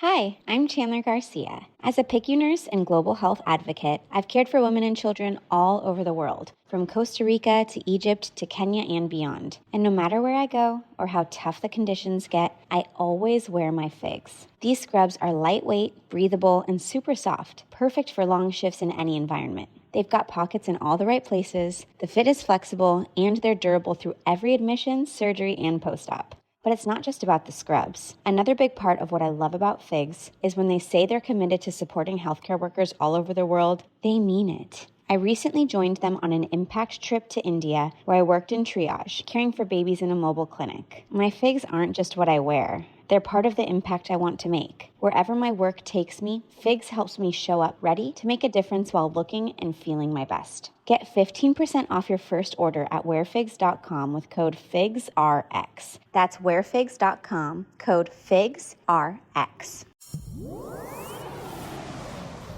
Hi, I'm Chandler Garcia. As a PICU nurse and global health advocate, I've cared for women and children all over the world, from Costa Rica to Egypt to Kenya and beyond. And no matter where I go or how tough the conditions get, I always wear my FIGS. These scrubs are lightweight, breathable, and super soft, perfect for long shifts in any environment. They've got pockets in all the right places, the fit is flexible, and they're durable through every admission, surgery, and post-op. But it's not just about the scrubs. Another big part of what I love about FIGS is when they say they're committed to supporting healthcare workers all over the world, they mean it. I recently joined them on an impact trip to India where I worked in triage, caring for babies in a mobile clinic. My FIGS aren't just what I wear. They're part of the impact I want to make. Wherever my work takes me, FIGS helps me show up ready to make a difference while looking and feeling my best. Get 15% off your first order at wearfigs.com with code FIGSRX. That's wearfigs.com, code FIGSRX.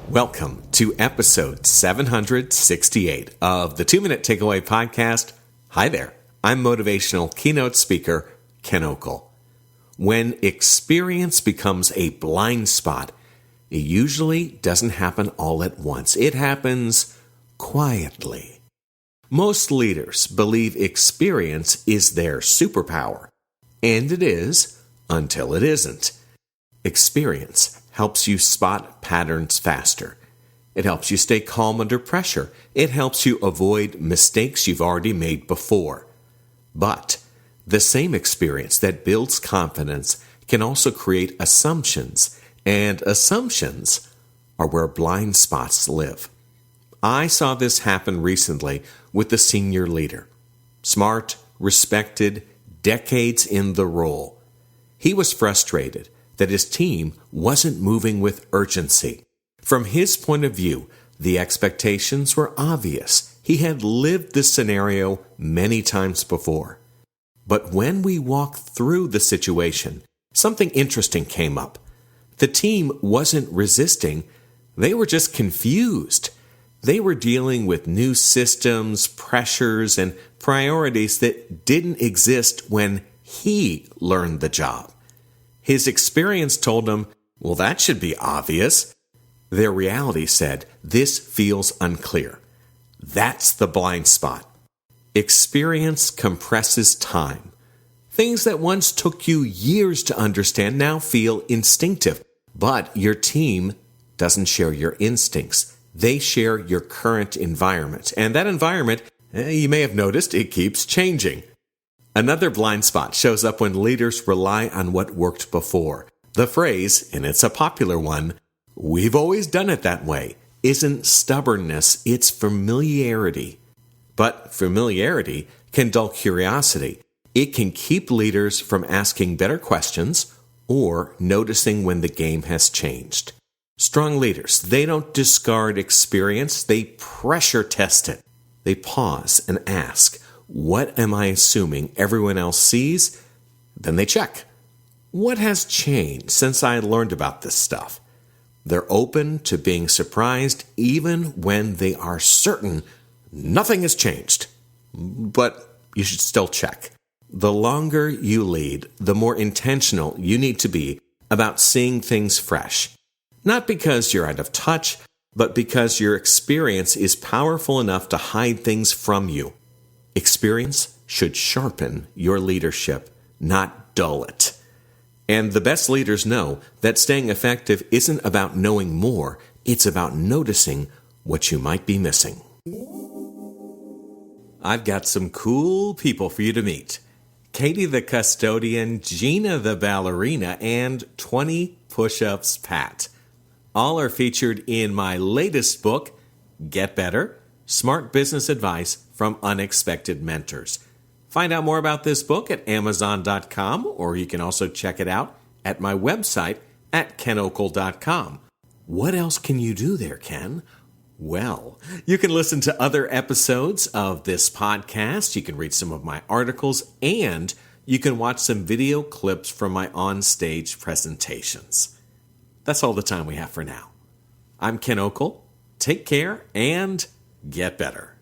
Welcome to episode 768 of the 2-Minute Takeaway Podcast. Hi there, I'm Motivational Keynote Speaker Ken Okel. When experience becomes a blind spot, it usually doesn't happen all at once. It happens quietly. Most leaders believe experience is their superpower, and it is until it isn't. Experience helps you spot patterns faster. It helps you stay calm under pressure. It helps you avoid mistakes you've already made before. But the same experience that builds confidence can also create assumptions, and assumptions are where blind spots live. I saw this happen recently with a senior leader. Smart, respected, decades in the role. He was frustrated that his team wasn't moving with urgency. From his point of view, the expectations were obvious. He had lived this scenario many times before. But when we walked through the situation, something interesting came up. The team wasn't resisting, they were just confused. They were dealing with new systems, pressures, and priorities that didn't exist when he learned the job. His experience told him, well, that should be obvious. Their reality said, this feels unclear. That's the blind spot. Experience compresses time. Things that once took you years to understand now feel instinctive, but your team doesn't share your instincts. They share your current environment, and that environment, you may have noticed, it keeps changing. Another blind spot shows up when leaders rely on what worked before. The phrase, and it's a popular one, "We've always done it that way," isn't stubbornness, it's familiarity. But familiarity can dull curiosity. It can keep leaders from asking better questions or noticing when the game has changed. Strong leaders, they don't discard experience, they pressure test it. They pause and ask, what am I assuming everyone else sees? Then they check. What has changed since I learned about this stuff? They're open to being surprised even when they are certain nothing has changed. But you should still check. The longer you lead, the more intentional you need to be about seeing things fresh. Not because you're out of touch, but because your experience is powerful enough to hide things from you. Experience should sharpen your leadership, not dull it. And the best leaders know that staying effective isn't about knowing more, it's about noticing what you might be missing. I've got some cool people for you to meet. Katie the custodian, Gina the ballerina, and 20 push-ups Pat. All are featured in my latest book, Get Better, Smart Business Advice from Unexpected Mentors. Find out more about this book at Amazon.com, or you can also check it out at my website at KenOkel.com. What else can you do there, Ken? Well, you can listen to other episodes of this podcast, you can read some of my articles, and you can watch some video clips from my on-stage presentations. That's all the time we have for now. I'm Ken Okel. Take care and get better.